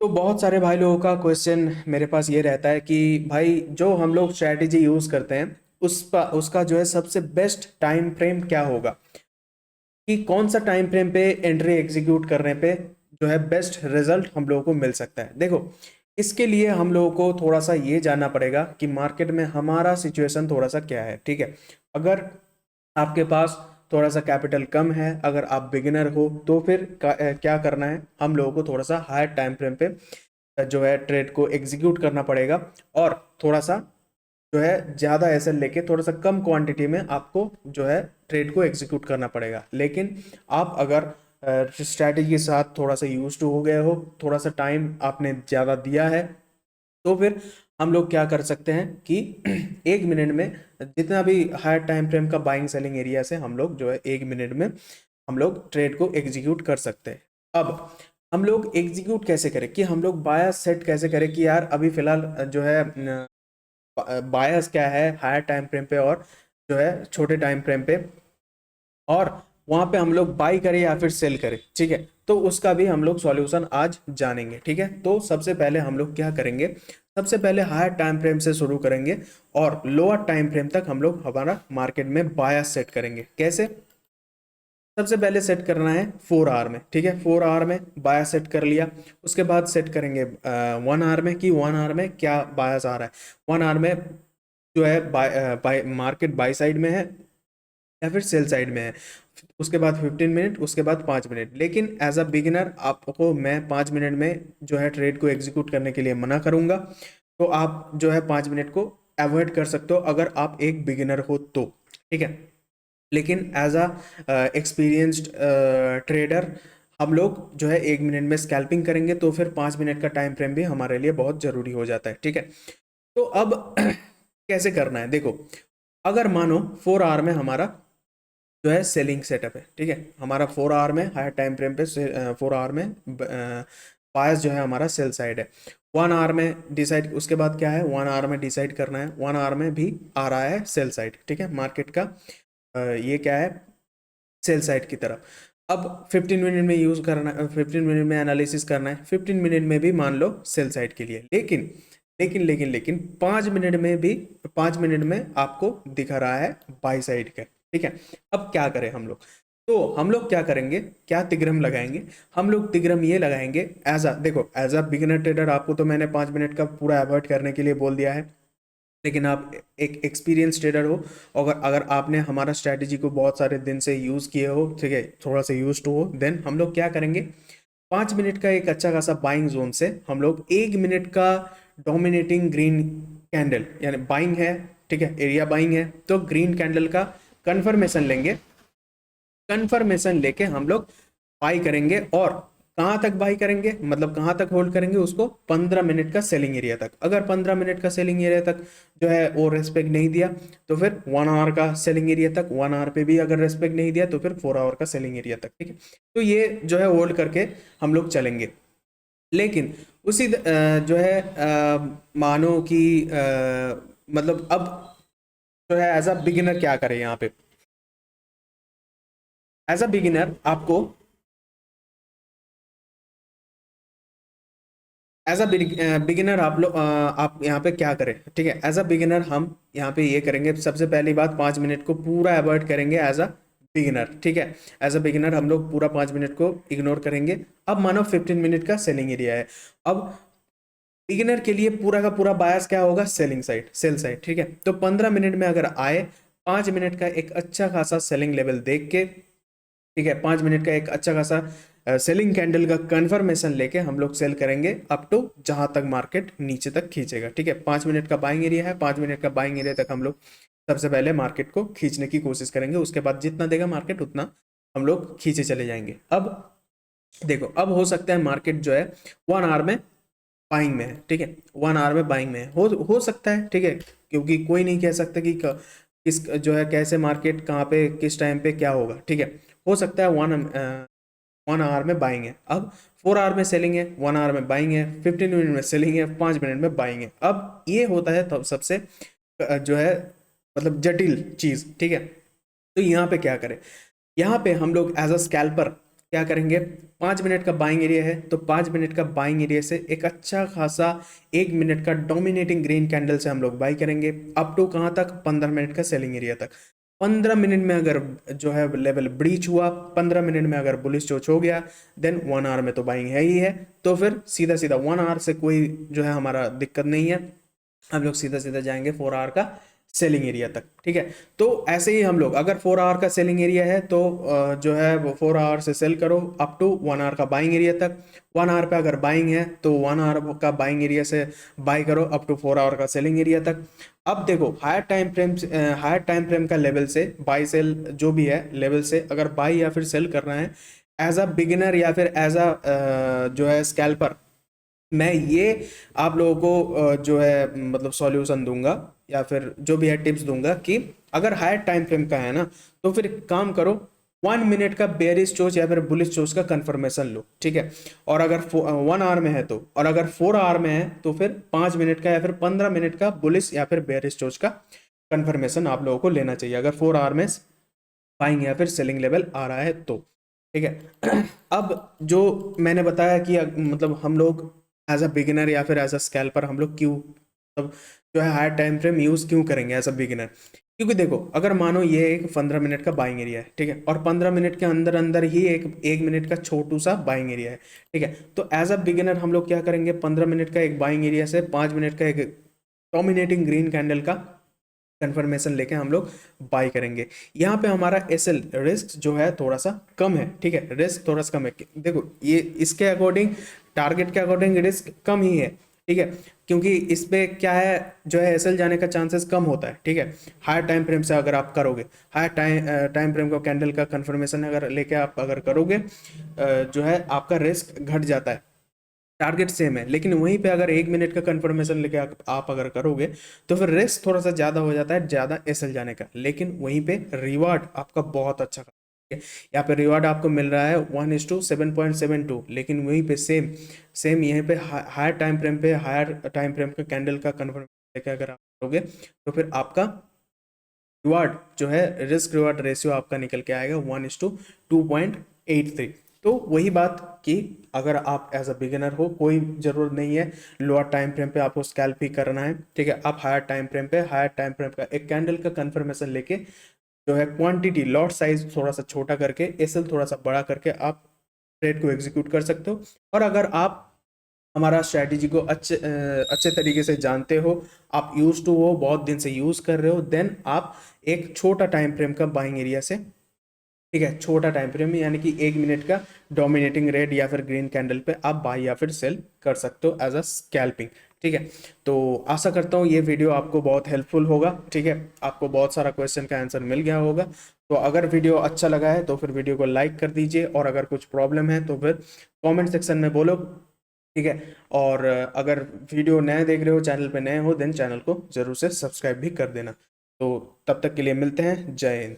तो बहुत सारे भाई लोगों का क्वेश्चन मेरे पास ये रहता है कि भाई जो हम लोग स्ट्रैटेजी यूज करते हैं उसका जो है सबसे बेस्ट टाइम फ्रेम क्या होगा, कि कौन सा टाइम फ्रेम पे एंट्री एग्जीक्यूट करने पे जो है बेस्ट रिजल्ट हम लोगों को मिल सकता है। देखो, इसके लिए हम लोगों को थोड़ा सा ये जानना पड़ेगा कि मार्केट में हमारा सिचुएशन थोड़ा सा क्या है। ठीक है, अगर आपके पास थोड़ा सा कैपिटल कम है, अगर आप बिगिनर हो, तो फिर क्या करना है, हम लोगों को थोड़ा सा हायर टाइम फ्रेम पे जो है ट्रेड को एग्जीक्यूट करना पड़ेगा, और थोड़ा सा जो है ज़्यादा एसएल लेके थोड़ा सा कम क्वांटिटी में आपको जो है ट्रेड को एग्जीक्यूट करना पड़ेगा। लेकिन आप अगर स्ट्रैटेजी के साथ थोड़ा सा यूज टू हो गए हो, थोड़ा सा टाइम आपने ज़्यादा दिया है, तो फिर हम लोग क्या कर सकते हैं कि 1 मिनट में जितना भी हायर टाइम फ्रेम का बाइंग सेलिंग एरिया से हम लोग जो है 1 मिनट में हम लोग ट्रेड को एग्जीक्यूट कर सकते हैं। अब हम लोग एग्जीक्यूट कैसे करें, कि हम लोग बायस सेट कैसे करें, कि यार अभी फिलहाल जो है बायस क्या है हायर टाइम फ्रेम पे और जो है छोटे टाइम फ्रेम पे, और वहां पे हम लोग बाई करें या फिर सेल करें। ठीक है, तो उसका भी हम लोग सॉल्यूशन आज जानेंगे। ठीक है, तो सबसे पहले हम लोग क्या करेंगे, सबसे पहले हायर टाइम फ्रेम से शुरू करेंगे और लोअर टाइम फ्रेम तक हम लोग हमारा मार्केट में बायस सेट करेंगे। कैसे, सबसे पहले सेट करना है 4 आवर में। ठीक है, 4 आवर में बायस सेट कर लिया, उसके बाद सेट करेंगे 1 आवर में, कि 1 आवर में क्या बायस आ रहा है। 1 आवर में जो है बाय मार्केट बाई साइड में है या फिर सेल साइड में है। उसके बाद 15 मिनट, उसके बाद 5 मिनट। लेकिन एज अ बिगिनर आपको मैं 5 मिनट में जो है ट्रेड को एग्जीक्यूट करने के लिए मना करूंगा, तो आप जो है 5 मिनट को अवॉइड कर सकते हो अगर आप एक बिगिनर हो तो। ठीक है, लेकिन एज अ एक्सपीरियंस्ड ट्रेडर हम लोग जो है 1 मिनट में स्कैल्पिंग करेंगे, तो फिर 5 मिनट का टाइम फ्रेम भी हमारे लिए बहुत जरूरी हो जाता है। ठीक है, तो अब कैसे करना है, देखो, अगर मानो 4 आवर में हमारा जो है सेलिंग सेटअप है। ठीक है, हमारा 4 आवर में हायर टाइम फ्रेम पे 4 आवर में बायस जो है हमारा सेल साइड है। 1 आवर में डिसाइड, उसके बाद क्या है, 1 आवर में डिसाइड करना है, 1 आवर में भी आ रहा है सेल साइड। ठीक है, मार्केट का ये क्या है, सेल साइड की तरफ। अब 15 मिनट में यूज करना, 15 मिनट में एनालिसिस करना है, 15 मिनट में भी मान लो सेल साइड के लिए। लेकिन 5 मिनट में भी, 5 मिनट में आपको दिखा रहा है बाई साइड का। ठीक है, अब क्या करें हम लोग, तो हम लोग क्या करेंगे, क्या तिग्रम लगाएंगे, हम लोग तिग्रम ये लगाएंगे एज अ, देखो एज अ बिगिनर ट्रेडर आपको तो मैंने 5 मिनट का पूरा अवॉइड करने के लिए बोल दिया है। लेकिन आप एक एक्सपीरियंस ट्रेडर हो, अगर अगर आपने हमारा स्ट्रैटेजी को बहुत सारे दिन से यूज़ किए हो, ठीक है, थोड़ा सा यूज टू हो, देन हम लोग क्या करेंगे, 5 मिनट का एक अच्छा खासा बाइंग जोन से हम लोग 1 मिनट का डोमिनेटिंग ग्रीन कैंडल यानी बाइंग है। ठीक है, एरिया बाइंग है, तो ग्रीन कैंडल का कंफर्मेशन लेंगे, कंफर्मेशन लेके हम लोग बाई करेंगे। और कहाँ तक बाई करेंगे, मतलब कहाँ तक होल्ड करेंगे उसको, 15 मिनट का सेलिंग एरिया तक। अगर 15 मिनट का सेलिंग एरिया तक जो है वो रेस्पेक्ट नहीं दिया, तो फिर 1 आवर का सेलिंग एरिया तक, 1 आवर पे भी अगर रेस्पेक्ट नहीं दिया, तो फिर 4 आवर का सेलिंग एरिया तक। ठीक है, तो ये जो है होल्ड करके हम लोग चलेंगे। लेकिन उसी जो है मानो कि मतलब अब जो है एज अ बिगिनर क्या करें यहाँ पे, एज अ बिगिनर आपको, एज अ बिगिनर आप लोग आप यहाँ पे क्या करें। ठीक है, एज अ बिगिनर हम यहाँ पे ये करेंगे, सबसे पहली बात 5 मिनट को पूरा अवॉइड करेंगे एज अ बिगिनर। ठीक है, एज अ बिगिनर हम लोग पूरा 5 मिनट को इग्नोर करेंगे। अब मानो 15 मिनट का सेलिंग एरिया है। अब बिगिनर के लिए पूरा का पूरा बायस क्या होगा, सेलिंग साइड, सेल साइड। ठीक है, तो 15 मिनट में अगर आए, 5 मिनट का एक अच्छा खासा सेलिंग लेवल देख के, ठीक है, 5 मिनट का एक अच्छा खासा सेलिंग कैंडल का कंफर्मेशन लेके हम लोग सेल करेंगे अप टू जहां तक मार्केट नीचे तक खींचेगा। ठीक है, 5 मिनट का बाइंग एरिया है, 5 मिनट का बाइंग एरिया तक हम लोग सबसे पहले मार्केट को खींचने की कोशिश करेंगे। उसके बाद जितना देगा मार्केट उतना हम लोग खींचे चले जाएंगे। अब देखो, अब हो सकता है मार्केट जो है 1 आवर में बाइंग में है। ठीक है, 1 आवर में बाइंग में है, हो सकता है। ठीक है, क्योंकि कोई नहीं कह सकता कि किस जो है कैसे मार्केट कहाँ पे किस टाइम पे क्या होगा। ठीक है, हो सकता है 1 आवर में बाइंग है, अब 4 आवर में सेलिंग है, 1 आवर में बाइंग है, 15 मिनट में सेलिंग है, 5 मिनट में बाइंग है। अब ये होता है तब सबसे जो है मतलब जटिल चीज। ठीक है, तो यहाँ पे क्या करें, यहाँ पे हम लोग एज अ स्कैल्पर क्या करेंगे, 5 मिनट का बाइंग एरिया है तो 5 मिनट का बाइंग एरिया से एक अच्छा खासा 1 मिनट का डोमिनेटिंग ग्रीन कैंडल से हम लोग बाई करेंगे अप टू कहाँ तक, 15 मिनट का सेलिंग एरिया तक। 15 मिनट में अगर जो है लेवल ब्रीच हुआ, 15 मिनट में अगर बुलिश चोच हो गया, देन 1 आवर में तो बाइंग है ही है, तो फिर सीधा सीधा 1 आवर से कोई जो है हमारा दिक्कत नहीं है, हम लोग सीधा सीधा जाएंगे 4 आवर का सेलिंग एरिया तक। ठीक है, तो ऐसे ही हम लोग अगर 4 आवर का सेलिंग एरिया है तो जो है वो 4 आवर से सेल करो अप टू 1 आवर का बाइंग एरिया तक। 1 आवर पे अगर बाइंग है तो 1 आवर का बाइंग एरिया से बाई करो अप टू 4 आवर का सेलिंग एरिया तक। अब देखो हायर टाइम फ्रेम का लेवल से बाई सेल जो भी है लेवल से अगर बाई या फिर सेल करना है एज अ बिगिनर या फिर एज अ जो है स्कैल्पर, मैं ये आप लोगों को जो है मतलब सॉल्यूशन दूंगा या फिर जो भी है टिप्स दूंगा कि अगर हायर टाइम फ्रेम का है ना तो फिर एक काम करो, 1 मिनट का बेयरिश चोच या फिर बुलिश चोच का कंफर्मेशन लो। ठीक है, और अगर 1 आवर में है तो, और अगर 4 आवर में है तो फिर 5 मिनट का या फिर 15 मिनट का बुलिश या फिर बेयरिश चोच का कंफर्मेशन आप लोगों को लेना चाहिए अगर 4 आवर में बाइंग या फिर सेलिंग लेवल आ रहा है तो। ठीक है, अब जो मैंने बताया कि मतलब हम लोग एज अ बिगिनर या फिर एज अ स्कैल्पर हम लोग क्यों मतलब जो है हायर टाइम फ्रेम यूज क्यों करेंगे एज अ बिगिनर, क्योंकि देखो अगर मानो ये एक 15 मिनट का बाइंग एरिया है, ठीक है, और 15 मिनट के अंदर अंदर ही एक मिनट का छोटू सा बाइंग एरिया है। ठीक है, तो एज अ बिगिनर हम लोग क्या करेंगे, 15 मिनट का एक बाइंग एरिया से 5 मिनट का एक डोमिनेटिंग ग्रीन कैंडल का कंफर्मेशन लेके हम लोग बाई करेंगे। यहाँ पे हमारा एसएल रिस्क जो है थोड़ा सा कम है। ठीक है, रिस्क थोड़ा सा कम है, देखो ये इसके अकॉर्डिंग टारगेट के अकॉर्डिंग रिस्क कम ही है। ठीक है, क्योंकि इस पे क्या है जो है एसएल जाने का चांसेस कम होता है। ठीक है, हायर टाइम फ्रेम से अगर आप करोगे, हायर टाइम फ्रेम को कैंडल का कंफर्मेशन अगर लेके आप अगर करोगे जो है आपका रिस्क घट जाता है, टारगेट सेम है, लेकिन वहीं पे अगर 1 मिनट का कंफर्मेशन लेके आप अगर करोगे तो फिर रिस्क थोड़ा सा ज़्यादा हो जाता है, ज़्यादा एसएल जाने का, लेकिन वहीं पे रिवार्ड आपका बहुत अच्छा है। यहाँ पे रिवार्ड आपको मिल रहा है 1:7.72, लेकिन वहीं पे सेम सेम यहीं पे हायर टाइम फ्रेम पे हायर टाइम फ्रेम का कैंडल का कंफर्मेशन लेके अगर आप करोगे तो फिर आपका रिवार्ड जो है रिस्क रिवार्ड रेशियो आपका निकल के आएगा 1:2.83। तो वही बात कि अगर आप एज अ बिगिनर हो कोई ज़रूरत नहीं है लोअर टाइम फ्रेम पे आपको स्कैल्प ही करना है। ठीक है, आप हायर टाइम फ्रेम पे हायर टाइम फ्रेम का एक कैंडल का कंफर्मेशन लेके जो है क्वांटिटी लॉट साइज थोड़ा सा छोटा करके एसएल थोड़ा सा बड़ा करके आप ट्रेड को एग्जीक्यूट कर सकते हो। और अगर आप हमारा स्ट्रैटेजी को अच्छे तरीके से जानते हो, आप यूज टू हो, बहुत दिन से यूज कर रहे हो, देन आप एक छोटा टाइम फ्रेम का बाइंग एरिया से, ठीक है, छोटा टाइम फ्रेम यानी कि 1 मिनट का डोमिनेटिंग रेड या फिर ग्रीन कैंडल पे आप बाई या फिर सेल कर सकते हो एज अ स्कैल्पिंग। ठीक है, तो आशा करता हूँ ये वीडियो आपको बहुत हेल्पफुल होगा। ठीक है, आपको बहुत सारा क्वेश्चन का आंसर मिल गया होगा। तो अगर वीडियो अच्छा लगा है तो फिर वीडियो को लाइक कर दीजिए, और अगर कुछ प्रॉब्लम है तो फिर कमेंट सेक्शन में बोलो। ठीक है, और अगर वीडियो नए देख रहे हो, चैनल पे नए हो, देन चैनल को जरूर से सब्सक्राइब भी कर देना। तो तब तक के लिए मिलते हैं, जय हिंद।